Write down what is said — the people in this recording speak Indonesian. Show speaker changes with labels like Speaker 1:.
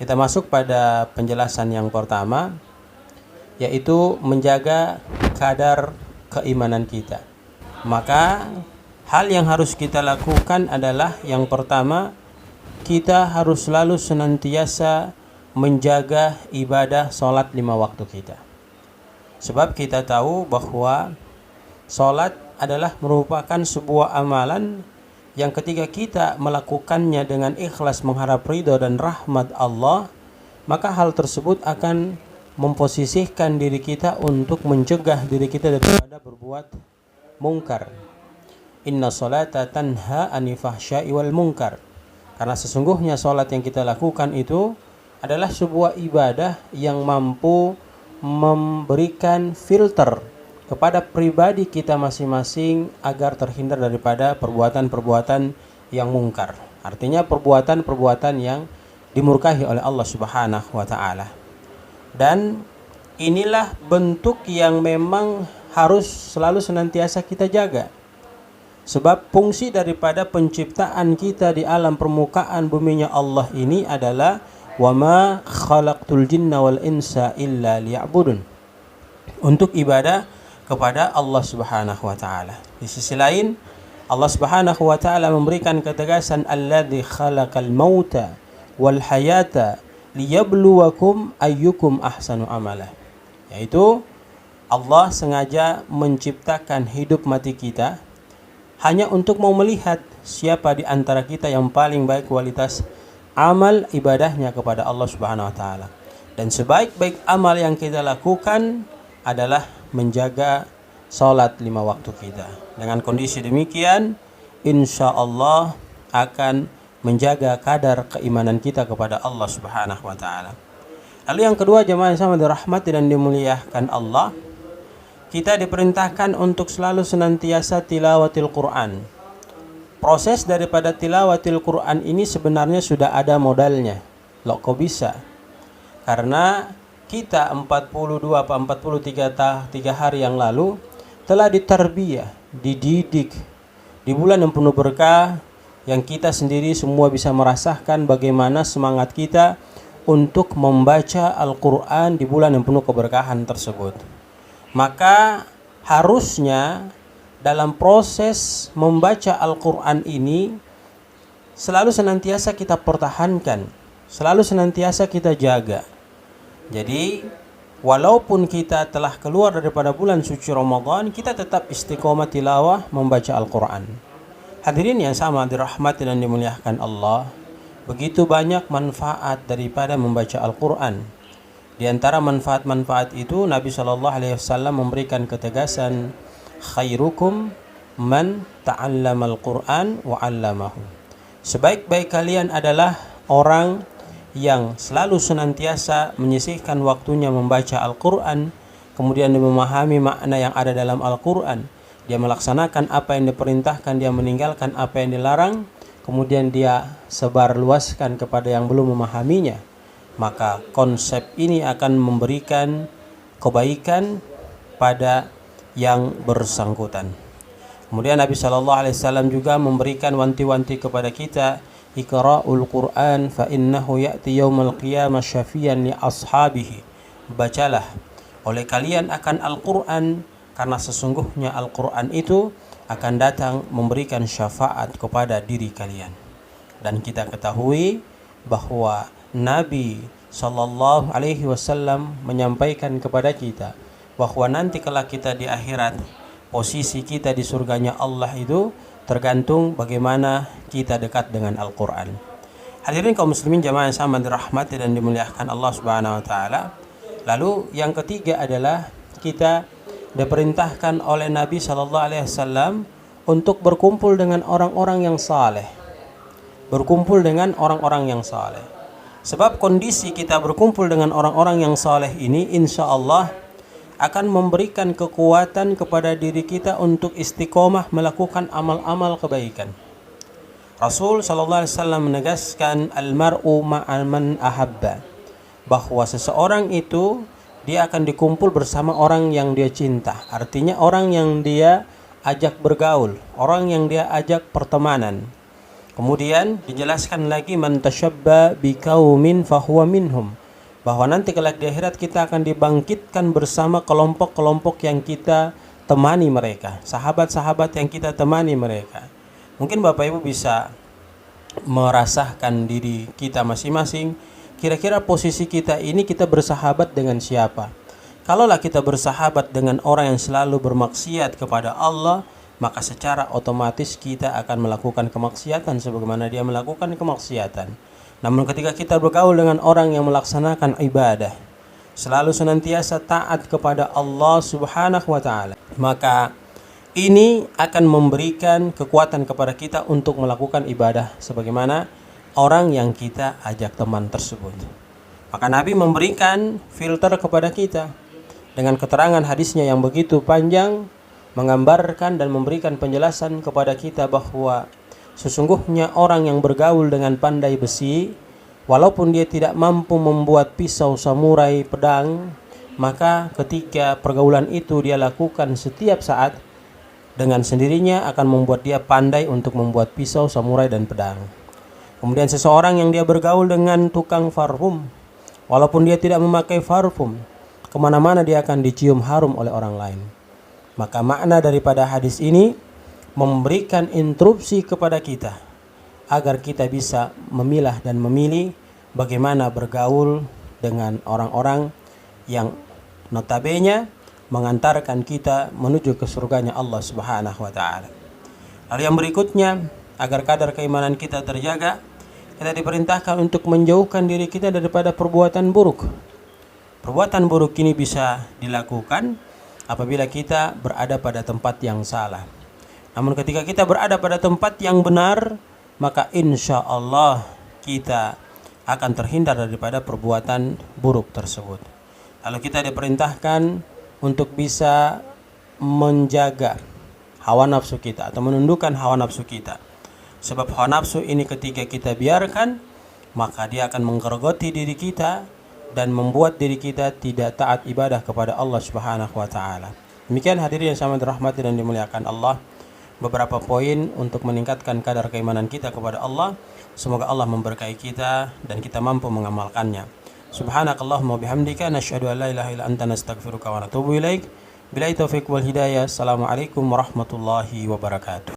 Speaker 1: Kita masuk pada penjelasan yang pertama, yaitu menjaga kadar keimanan kita. Maka hal yang harus kita lakukan adalah yang pertama, kita harus selalu senantiasa menjaga ibadah sholat 5 waktu kita. Sebab kita tahu bahwa sholat adalah merupakan sebuah amalan yang ketika kita melakukannya dengan ikhlas mengharap ridho dan rahmat Allah, maka hal tersebut akan memposisikan diri kita untuk mencegah diri kita daripada berbuat mungkar. Inna sholata tanha 'anil fahsya'i wal munkar. Karena sesungguhnya sholat yang kita lakukan itu adalah sebuah ibadah yang mampu memberikan filter kepada pribadi kita masing-masing agar terhindar daripada perbuatan-perbuatan yang mungkar. Artinya perbuatan-perbuatan yang dimurkahi oleh Allah Subhanahu wa taala. Dan inilah bentuk yang memang harus selalu senantiasa kita jaga. Sebab fungsi daripada penciptaan kita di alam permukaan buminya Allah ini adalah wama khalaqtul jinna wal insa illa liya'budun. Untuk ibadah kepada Allah Subhanahu wa taala. Di sisi lain, Allah Subhanahu wa taala memberikan ketegasan alladzi khalaqal mauta wal hayata liyabluwakum ayyukum ahsanu amala. Yaitu Allah sengaja menciptakan hidup mati kita hanya untuk mau melihat siapa di antara kita yang paling baik kualitas amal ibadahnya kepada Allah Subhanahu wa taala. Dan sebaik-baik amal yang kita lakukan adalah menjaga salat 5 waktu kita. Dengan kondisi demikian, insya Allah akan menjaga kadar keimanan kita kepada Allah Subhanahu wa taala. Lalu yang kedua, jemaah yang sama dirahmati dan dimuliakan Allah, kita diperintahkan untuk selalu senantiasa tilawatil Quran. Proses daripada tilawatil Quran ini sebenarnya sudah ada modalnya. Loh kok bisa? Karena kita 43 hari yang lalu telah ditarbiyah, dididik di bulan yang penuh berkah, yang kita sendiri semua bisa merasakan bagaimana semangat kita untuk membaca Al-Quran di bulan yang penuh keberkahan tersebut. Maka harusnya dalam proses membaca Al-Quran ini selalu senantiasa kita pertahankan, selalu senantiasa kita jaga. Jadi walaupun kita telah keluar daripada bulan suci Ramadan, kita tetap istiqomah tilawah membaca Al-Quran. Hadirin yang sama dirahmati dan dimuliakan Allah, begitu banyak manfaat daripada membaca Al-Quran. Di antara manfaat-manfaat itu Nabi SAW memberikan ketegasan, khairukum man ta'allamal Qur'an wa 'allamahu. Sebaik-baik kalian adalah orang yang selalu senantiasa menyisihkan waktunya membaca Al-Quran, kemudian dia memahami makna yang ada dalam Al-Quran, dia melaksanakan apa yang diperintahkan, dia meninggalkan apa yang dilarang, kemudian dia sebarluaskan kepada yang belum memahaminya. Maka konsep ini akan memberikan kebaikan pada yang bersangkutan. Kemudian Nabi SAW juga memberikan wanti-wanti kepada kita, Iqra'ul Qur'an fa innahu ya'ti yaumal qiyamah syafiyan li ashabihi. Bacalah oleh kalian akan Al-Qur'an, karena sesungguhnya Al-Qur'an itu akan datang memberikan syafaat kepada diri kalian. Dan kita ketahui bahwa Nabi sallallahu alaihi wasallam menyampaikan kepada kita bahwa nanti kalau kita di akhirat, posisi kita di surganya Allah itu tergantung bagaimana kita dekat dengan Al-Quran. Hadirin kaum muslimin jamaah yang sama dirahmati dan dimuliakan Allah Subhanahu wa taala. Lalu yang ketiga adalah kita diperintahkan oleh Nabi sallallahu alaihi wasallam untuk berkumpul dengan orang-orang yang saleh. Berkumpul dengan orang-orang yang saleh. Sebab kondisi kita berkumpul dengan orang-orang yang saleh ini insya Allah akan memberikan kekuatan kepada diri kita untuk istiqomah melakukan amal-amal kebaikan. Rasul sallallahu alaihi wasallam menegaskan al-mar'u ma'al man ahabba, bahwa seseorang itu dia akan dikumpul bersama orang yang dia cinta. Artinya orang yang dia ajak bergaul, orang yang dia ajak pertemanan. Kemudian dijelaskan lagi, man tashabba biqaumin fahuwa minhum, bahwa nanti kelak di akhirat kita akan dibangkitkan bersama kelompok-kelompok yang kita temani mereka, sahabat-sahabat yang kita temani mereka. Mungkin Bapak Ibu bisa merasakan diri kita masing-masing, kira-kira posisi kita ini kita bersahabat dengan siapa? Kalaulah kita bersahabat dengan orang yang selalu bermaksiat kepada Allah, maka secara otomatis kita akan melakukan kemaksiatan sebagaimana dia melakukan kemaksiatan. Namun ketika kita bergaul dengan orang yang melaksanakan ibadah, selalu senantiasa taat kepada Allah Subhanahu wa taala, maka ini akan memberikan kekuatan kepada kita untuk melakukan ibadah sebagaimana orang yang kita ajak teman tersebut. Maka Nabi memberikan filter kepada kita dengan keterangan hadisnya yang begitu panjang, menggambarkan dan memberikan penjelasan kepada kita bahwa sesungguhnya orang yang bergaul dengan pandai besi, walaupun dia tidak mampu membuat pisau samurai pedang, maka ketika pergaulan itu dia lakukan setiap saat, dengan sendirinya akan membuat dia pandai untuk membuat pisau samurai dan pedang. Kemudian seseorang yang dia bergaul dengan tukang parfum, walaupun dia tidak memakai parfum, kemana-mana dia akan dicium harum oleh orang lain. Maka makna daripada hadis ini memberikan instruksi kepada kita agar kita bisa memilah dan memilih bagaimana bergaul dengan orang-orang yang notabene mengantarkan kita menuju ke surganya Allah Subhanahu wa taala. Lalu yang berikutnya, agar kadar keimanan kita terjaga, kita diperintahkan untuk menjauhkan diri kita daripada perbuatan buruk. Perbuatan buruk ini bisa dilakukan apabila kita berada pada tempat yang salah. Namun ketika kita berada pada tempat yang benar, maka insya Allah kita akan terhindar daripada perbuatan buruk tersebut. Lalu kita diperintahkan untuk bisa menjaga hawa nafsu kita atau menundukkan hawa nafsu kita. Sebab hawa nafsu ini ketika kita biarkan, maka dia akan menggerogoti diri kita dan membuat diri kita tidak taat ibadah kepada Allah Subhanahu wa taala. Demikian hadirin yang sangat dirahmati dan dimuliakan Allah, beberapa poin untuk meningkatkan kadar keimanan kita kepada Allah. Semoga Allah memberkahi kita dan kita mampu mengamalkannya. Subhanakallahumma bihamdika nasyhadu an la ilaha illa anta nastaghfiruka wa natubu ilaik. Billahi taufiq wal hidayah. Assalamualaikum warahmatullahi wabarakatuh.